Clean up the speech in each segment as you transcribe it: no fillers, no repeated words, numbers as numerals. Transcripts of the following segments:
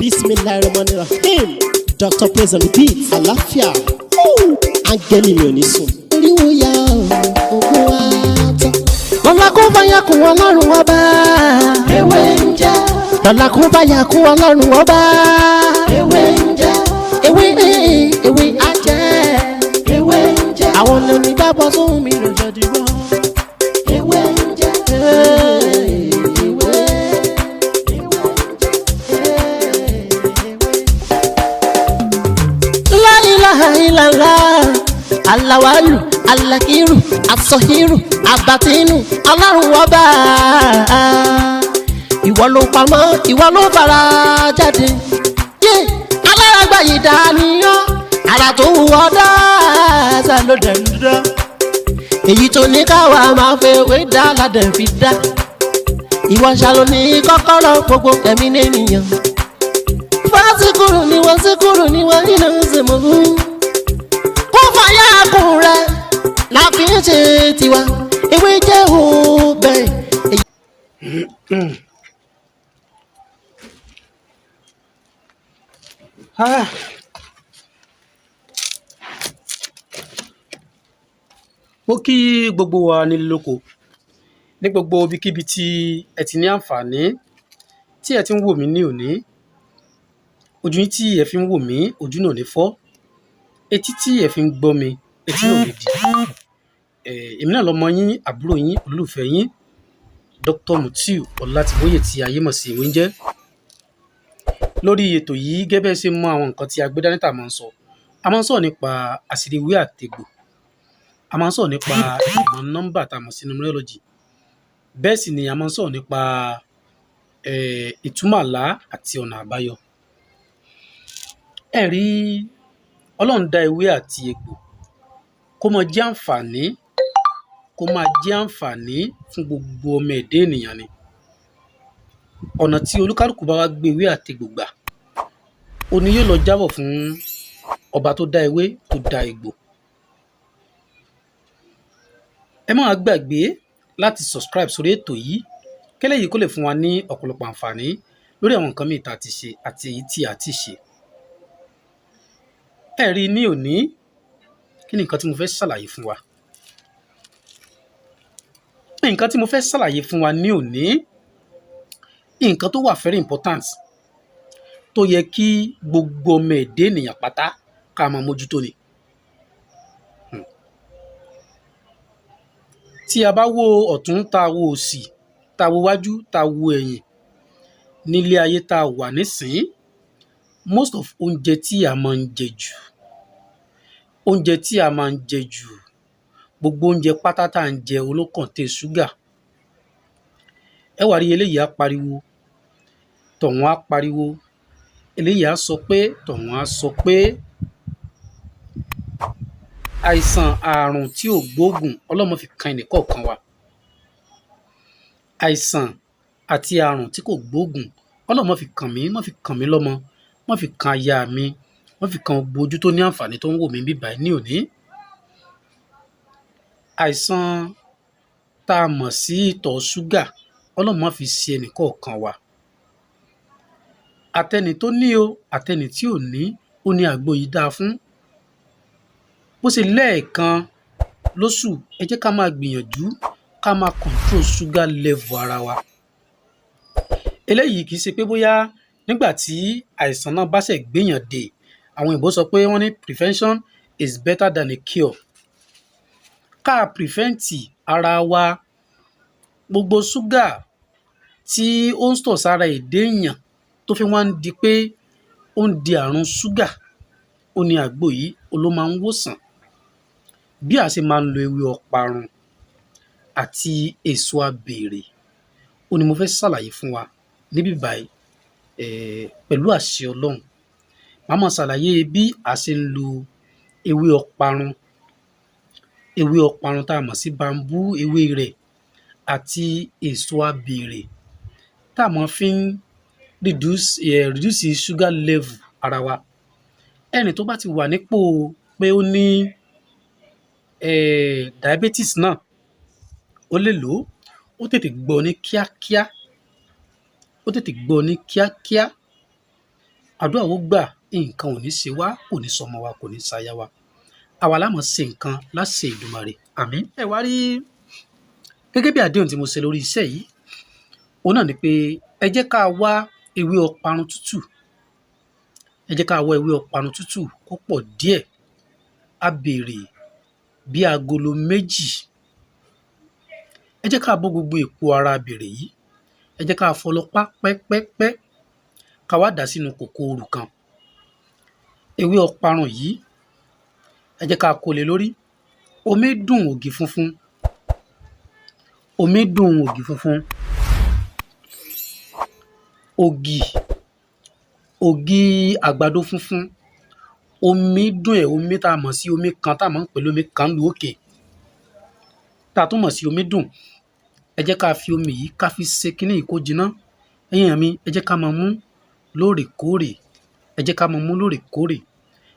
Bismillahirrahmanirrahim. Dr. Praise and Repeat. Àlàáfíà. Áńgẹ́lì mi ò ní sùn. Oríwo ya ògùn wa tán. Lọ́la kó bá yà kún Ọlọ́run ọba. Ewé ń jẹ́. Lọ́la kó bá yà kún Ọlọ́run ọba. Ewé ń jẹ́. Ewé á jẹ́. Ewé ń jẹ́. Àwọn lóní gbàgbọ́ sóhun mi lọ́jọ́ dìbò. Ewé ń jẹ́. Ilala alawalu alakiru asọhiru abatinu Ọlọ́run ọba ìwọ ló pamọ́ ìwọ ló fara jáde yé aláràgbà yìí dàníyàn ara tó wù ọ́ dáadáa ló dẹ̀ ń dá èyí tó ní káwa máa fẹ́ wé dá ládẹ̀ fi dá ìwọ ṣàlò ní kọ́kọ́rọ́ gbogbo ẹ̀mí nìyẹn fásikúrò ni wọ́n síkúrò ni wọ́n nínú ìsìnkú fàyà kùn rẹ̀ la fi ń ṣe tiwa ewé jẹ́ òbẹ̀. Mo kí gbogbo wa nílé lóko ní gbogbo ibikíbi tí ẹ ti ní àǹfààní tí ẹ ti ń wò mí ní òní ojú yín tí ẹ fi ń wò mí ojú náà ní fọ́ etí tí ẹ fi ń gbọ́ mi etí náà lè dì èmi náà lọmọ yín àbúrò yín olólùfẹ́ yín Dr. Mutiu Ọlátìbóyè tí ayé mọ̀ sí ìwé ń jẹ́ lórí ètò yìí gẹ́gẹ́ ṣe mọ àwọn nǹkan tí a gbé dání tá a máa ń sọ a máa ń sọ̀rọ̀ nípa àṣírí ìwé àtegbò a máa ń sọ̀rọ̀ nípa ìmọ̀ nọ́mbà tá a mọ̀ sí numerology bẹ́ẹ̀ sì ni a máa ń sọ̀rọ̀ nípa ìtumọ̀ àlá àti ọ̀nà àbáyọ ẹ rí Ọlọ́run dá ewé àti egbò kó máa jẹ́ àǹfààní fún gbogbo ọmọ ẹ̀dá ènìyàn ni ọ̀nà tí olúkálùkù bá wá gbé ewé àti egbò gbà òní yóò lọ jábọ̀ fún ọba tó dá ewé tó dá egbò ẹ má gbàgbé láti subscribe sórí ètò yìí kẹ́lẹ́ yìí kó lè fún wa ní ọ̀pọ̀lọpọ̀ àǹfààní lórí àwọn nǹkan mìíràn tá a ti ṣe àti èyí tí a ti ṣe ẹ rí ní òní kí ni nǹkan tí mo fẹ́ ṣàlàyé fún wa nǹkan tí mo fẹ́ ṣàlàyé fún wa ní òní nǹkan tó wà very important tó yẹ kí gbogbo ọmọ ẹ̀dá ènìyàn pátá ká máa mójútó ni tí a bá wo ọ̀tún tá a wo òsì tá a wo wájú tá a wo ẹ̀yìn nílé ayé tá a wà nísìnyí most of oúnjẹ tí a máa ń jẹ jù gbogbo oúnjẹ pátá tá à ń jẹ olókànté ṣúgà ẹ wá rí eléyìí á pariwo tọ̀hún á pariwo eléyìí á sọ pé tọ̀hún á sọ pé àìsàn àrùn tí ò gbóògùn ọlọ́mọ fi kan ẹnìkọ̀ọ̀kan wa àìsàn àti àrùn tí kò gbóògùn ọlọ́mọ fi kàn mí má fi kàn mí lọ́mọ má fi kan aya mi wọ́n fi kan gbogbo ojú tó ní àǹfààní tó ń wò mí bíbá ní òní àìsàn tá a mọ̀ sí ìtọ̀ ṣúgà ọlọ́mọ fi ṣe ẹnìkọ̀ọ̀kan wa àtẹni tó ní o àtẹni tí ò ní ó ní àgbo yìí dáa fún bó ṣe lẹ́ẹ̀kan lóṣù ẹ jẹ́ ká máa gbìyànjú ká máa control sugar level ara wa eléyìí kì í ṣe pé bóyá nígbà tí àìsàn náà bá ṣe gbéyàn dé àwọn òyìnbó sọ pé wọ́n ní prevention is better than a cure ká prevent ara wa gbogbo ṣúgà tí ó ń tọ̀ sára èdè èèyàn tó fi wá ń di pé ó ń di àrùn ṣúgà ó ní àgbo yìí ló máa ń wòsàn bí a ṣe máa ń lo ewé ọparun àti èso abèrè ó ní mo fẹ́ ṣàlàyé fún wa níbí báyìí pẹ̀lú àṣẹ Ọlọ́run màá máa ṣàlàyé bí a ṣe ń lo ewé ọparun tá a mọ̀ sí bambú ewé rẹ̀ àti èso abèrè tá a máa fi ń reduce sugar level ara wa ẹni tó bá ti wà nípò pé ó ní diabetes náà ó lè lò ó tètè gbọ́ ní kíákíá àdúrà ó gbà, nǹkan ò ní ṣe wá, kò ní sọmọ wa, kò ní ṣaya wa. Àwa la máa ṣe nǹkan láṣẹ Èdùmàrè. Àmín. Ẹ wá rí gẹ́gẹ́ bí àdéhùn tí mo ṣe lórí iṣẹ́ yìí, òun náà ni pé ẹ jẹ́ ká wá ewé ọparun tútù. Ẹ jẹ́ ká wá ewé ọparun tútù kó pọ̀ díẹ̀. Abere bí agolo 2. Ẹ jẹ́ ká bó gbogbo èpo ara abere yìí. Ẹ jẹ́ ká fọ́ lọ pẹ́pẹ́pẹ́. Ká wá dà sínú kòkòrò kan. Ewé ọparun yìí, ẹ jẹ́ ká kó lé lórí. Omi dùn ògì funfun. Omi dùn ògì funfun. Ògì àgbàdo funfun. Omi dùn ẹ̀, omi tá a mọ̀ sí omi kan tá a mọ̀ ń pè lómi kan lu òkè. Tá a tún mọ̀ sí omi dùn. Ẹ jẹ́ ká fi omi yìí ká fi ṣe kíní yìí kó jiná. Ẹ̀yin mi, ẹ jẹ́ ká máa mú lóòrèkóòrè. Ẹ jẹ́ ká máa mú lóòrèkóòrè.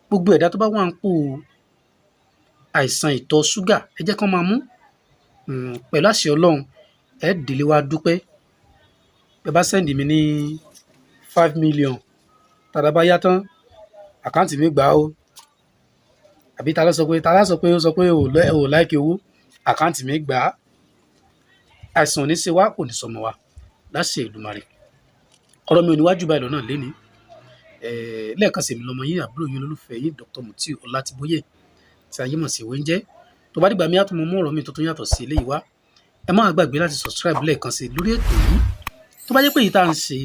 Gbogbo ẹ̀dá tó bá wà ń pò àìsàn ìtọ̀ ṣúgà, ẹ jẹ́ ká máa mú. Pẹ̀lú àṣẹ Ọlọ́run, ẹ délé wá dúpẹ́. Ẹ bá sẹ́ndì mi ní 5 million. Tàdá bá yá tán, àkáǹtì mi gbà ó. Àbí ta ló sọ pé ò láìkí owó, àkáǹtì mi gbà á. Àìsàn ò ní ṣe wá, kò ní sọmọ wa láṣẹ Èdùmàrè. Ọ̀rọ̀ mi ò ní wájú báyìí lọ́nà lénìí. Lẹ́ẹ̀kan sí mi lọmọ yín, àbúrò yín, olólùfẹ́ yín, Dr. Mutiu Ọlátìbóyè, tí ayé mọ̀ sí ìwé ń jẹ́. Tó bá dìgbà mi á tún mọ ọ̀rọ̀ mi tuntun yàtọ̀ sí eléyìí wá. Ẹ má gbàgbé láti subscribe lẹ́ẹ̀kan sí lórí ètò yìí. Tó bá jẹ́ pé èyí tá à ń ṣe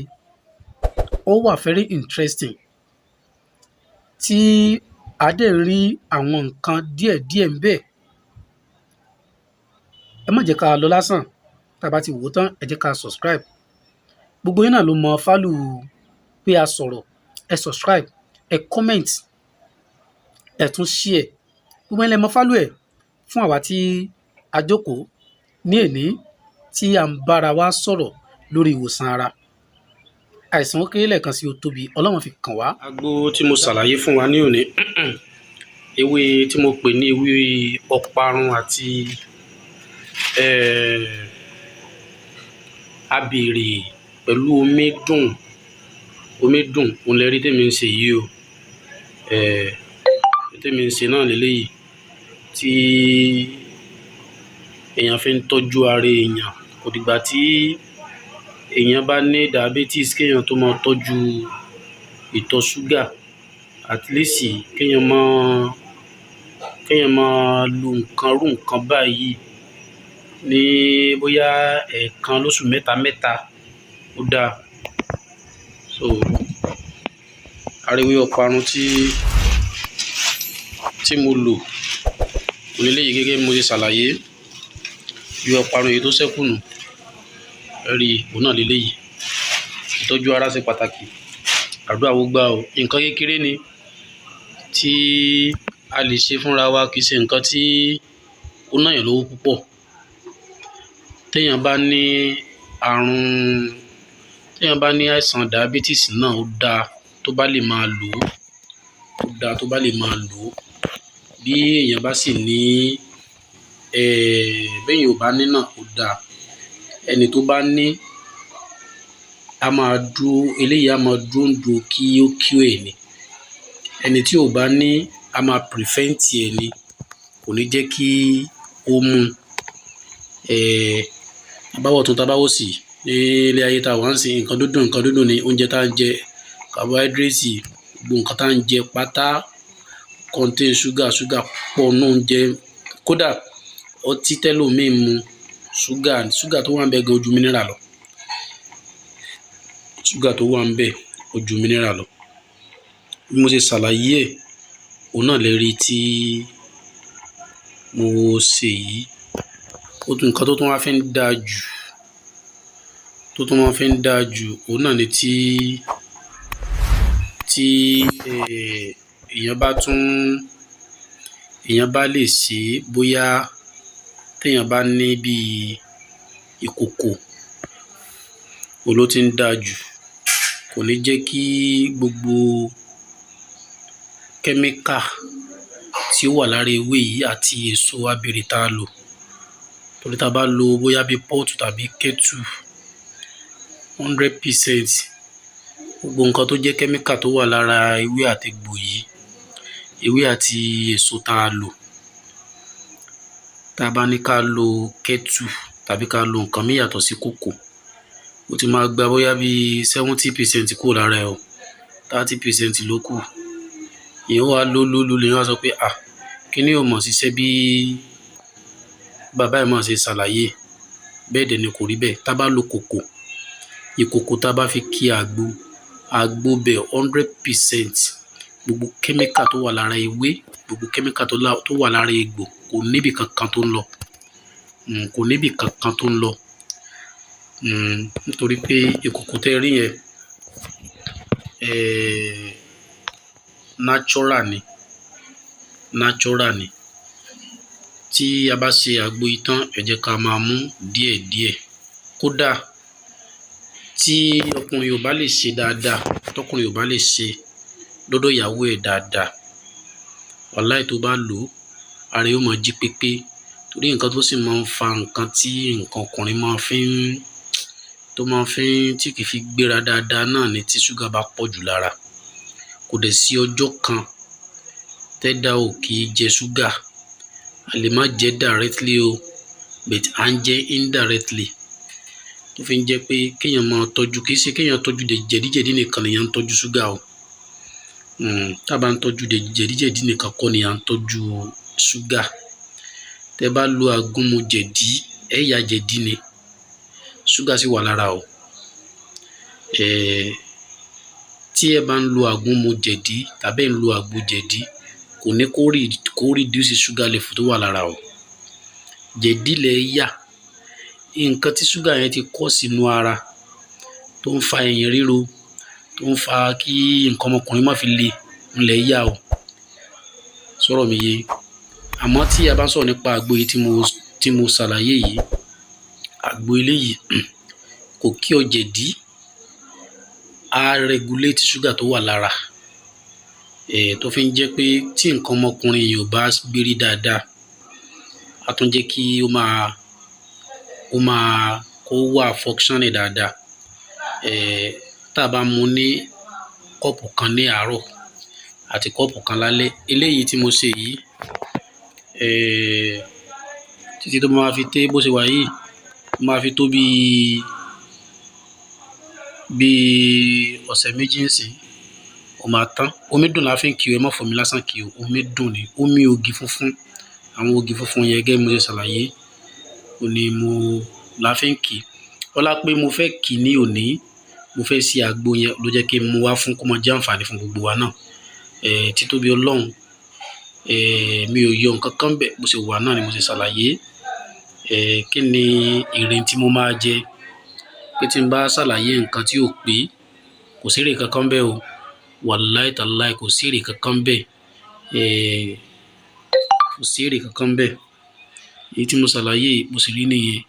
ó wà very interesting, tí a dẹ̀ rí àwọn nǹkan díẹ̀díẹ̀ ń bẹ, ẹ má jẹ́ ká lọ lásán. Tá a bá ti wò ó tán, ẹ jẹ́ ká subscribe. Gbogbo yín náà ló mọ fálù pé a sọ̀rọ̀. Ẹ subscribe, ẹ comment, ẹ tún share. Gbogbo yín lẹ mọ fálù ẹ̀ fún àwa tí a jókòó ní èní tí à ń bára wa sọ̀rọ̀ lórí ìwòsàn ara. Àìsàn ó kéré lẹ́ẹ̀kan sí ó tóbi, Ọlọ́run fi kàn wá. Agbo tí mo ṣàlàyé fún wa ní òní, ewé tí mo pè ní ewé ọparun àti abere pẹ̀lú omi dùn òun lẹ rí tèmi ń ṣe yìí o. Tèmi ń ṣe náà lélẹ́yìí tí èèyàn fi ń tọ́jú ara èèyàn. Kò dìgbà tí èèyàn bá ní diabetes kéèyàn tó máa tọ́jú ìtọ̀ ṣúgà. At least kéèyàn máa lo nǹkan báyìí ní bóyá ẹ̀ẹ̀kan lóṣù mẹ́ta ó dáa. So arẹwé ọparun tí mo lò oníléyìí gẹ́gẹ́ bí mo ṣe ṣàlàyé. Ìwé ọparun èyí tó ṣẹ́kù nù, rí òun náà lélẹ́yìí. Ìtọ́jú ara ṣe pàtàkì. Àdúrà ó gbà o. Nǹkan kékeré ni tí a lè ṣe fúnra wa, kì í ṣe nǹkan tí ó náyàn lówó púpọ̀. Téèyàn bá ní àìsàn diabetes náà ó dáa tó bá lè máa lò ó. Bí èèyàn bá sì ní béèyàn ò bá ní náà ó dáa. Ẹni tó bá ní eléyìí á máa dúró kí ó ẹ̀ ni. Ẹni tí ò bá ní a máa prevent ẹ̀ ni, kò ní jẹ́ kí ó mú. Abáwọ̀ tó tabáwọ̀ sí ní ilé ayé tá a wà ń sìn, nǹkan dúdùn ni oúnjẹ tá à ń jẹ, carbohydrates, gbogbo nǹkan tá à ń jẹ pátá contain sugar pọ̀ nínú oúnjẹ. Kódà ọtí tẹ́lòmíì mu, ṣúgà tó wà ń bẹ gan ojú mineral lọ. Bí mo ṣe ṣàlàyé ẹ̀, òun náà lè rí tí mo ṣe yìí. Nǹkan tó tún wá fi ń dáa jù, òun náà ni tí èèyàn bá lè ṣe bóyá téèyàn bá ní bíi ìkòkò, òun ló ti ń dáa jù. Kò ní jẹ́ kí gbogbo kẹ́míkà tí ó wà lára ewé yìí àti èso abere tá a lò. Torí tá a bá lo bóyá bíi pọ́ọ̀tù tàbí kẹ́tù 100%, gbogbo nǹkan tó jẹ́ kẹ́míkà tó wà lára ewé àti egbò yìí, ewé àti èso tá a lò, tá a bá ní ká lo kẹ́tù tàbí ká lo nǹkan mí yàtọ̀ sí kòkò, ó ti máa gba bóyá bí 70% kúrò lára ẹ̀ o, 30% ló kù. Èèyàn wá lò lèèyàn wá sọ pé kíní ò mọ̀ ṣiṣẹ́ bí bàbá ẹ̀ mọ̀ ṣe ṣàlàyé. Bẹ́ẹ̀ dẹ̀ ni kò rí bẹ́ẹ̀. Tá a bá lo kòkò, ìkòkò tá a bá fi kí àgbo bẹ̀ 100%, gbogbo kẹ́míkà tó wà lára ewé, gbogbo kẹ́míkà tó wà lára egbò kò níbi kankan tó ń lọ. Kò níbi kankan tó ń lọ. Nítorí pé ìkòkò tẹ́ rí yẹn natural ni. Tí a bá ṣe àgbo yìí tán, ẹ jẹ́ ká máa mú díẹ̀díẹ̀. Kódà tí ọkùnrin ò bá lè ṣe dáadáa, tọkùnrin ò bá lè ṣe lọ́dọ̀ ìyàwó ẹ̀ dáadáa, wàláhì tó bá lò ó, ara yóò máa jí pépé. Torí nǹkan tó sì máa ń fa nǹkan tí nǹkan ọkùnrin tí kì í fi gbéra dáadáa náà ni tí ṣúgà bá pọ̀ jù lára. Kò dẹ̀ sí ọjọ́ kan tẹ́dá ò kì í jẹ ṣúgà. A lè má jẹ directly o, but à ń jẹ indirectly. Tó fi ń jẹ́ pé kéèyàn máa tọ́jú, kì í ṣe kéèyàn tọ́jú jẹ̀díjẹ̀dí nìkan lèèyàn ń tọ́jú ṣúgà o. Tá a bá ń tọ́jú jẹ̀díjẹ̀dí nìkan kọ́ ni à ń tọ́jú ṣúgà. Tẹ́ bá lo àgúnmu jẹ̀dí, ẹ ya jẹ̀dí ni, ṣúgà sì wà lára o. Tí ẹ bá ń lo àgúnmu jẹ̀dí tàbí ẹ ń lo àgbo jẹ̀dí, kò ní kó reduce sugar level tó wà lára o. Jẹ̀dí lẹ yà, nǹkan tí ṣúgà yẹn ti kọ́ sínú ara tó ń fa ẹ̀yìn ríro, tó ń fa kí nǹkan ọmọkùnrin má fi le, ńlẹ̀ yà o. Sọ̀rọ̀ mi yé. Àmọ́ tí a bá sọ̀rọ̀ nípa àgbo yìí tí mo ṣàlàyé yìí, àgbo eléyìí kò kí ọ jẹ̀dí, á regulate ṣúgà tó wà lára. Tó fi ń jẹ́ pé tí nǹkan ọmọkùnrin yìí ò bá gbérí dáadáa, á tún jẹ́ kí kó wà functioning dáadáa. Tá a bá mu ní kọ́ọ̀pù kan ní àárọ̀ àti kọ́ọ̀pù kan lálẹ́, eléyìí tí mo ṣe yìí, títí tó máa fi té bó ṣe wà yìí, máa fi tó bí ọ̀sẹ̀ méjì ńsìn, ó máa tán. Omi dùn la fi ń kí o, ẹ má fọmi lásán kí o. Omi dùn ni, omi ògì funfun, àwọn ògì funfun yẹn gẹ́gẹ́ bí mo ṣe ṣàlàyé, òní la fi ń kí. Ọlá pé mo fẹ́ kí ní òní, mo fẹ́ ṣe àgbo yẹn ló jẹ́ kí n mú wá fún kó máa jẹ́ àǹfààní fún gbogbo wa náà. Títóbi Ọlọ́run, mi ò yọ nǹkan kan bẹ́ẹ̀, bó ṣe wà náà ni mo ṣe ṣàlàyé. Kí ni èrè tí mo máa jẹ pé tí n bá ṣàlàyé nǹkan tí ò pé? Kò sí èrè kankan bẹ́ẹ̀ o. Wàláhì tàláhì kò sí èrè kankan bẹ́ẹ̀. Kò sí èrè kankan bẹ́ẹ̀. Èyí tí mo ṣàlàyé bó ṣe rí nìyẹn.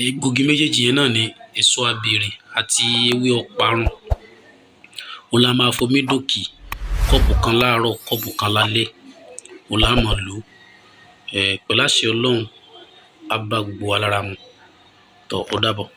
Egboigi méjèèjì yẹn náà ni èso abèrè àti ewé ọparun. Òun la máa fomi dòkì, kọ́ọ̀pù kan láàárọ̀, kọ́ọ̀pù kan lálẹ́. Òun la máa lò. Pẹ̀lú àṣẹ Ọlọ́run, á bá gbogbo wa lára mu. Ó dàbọ̀.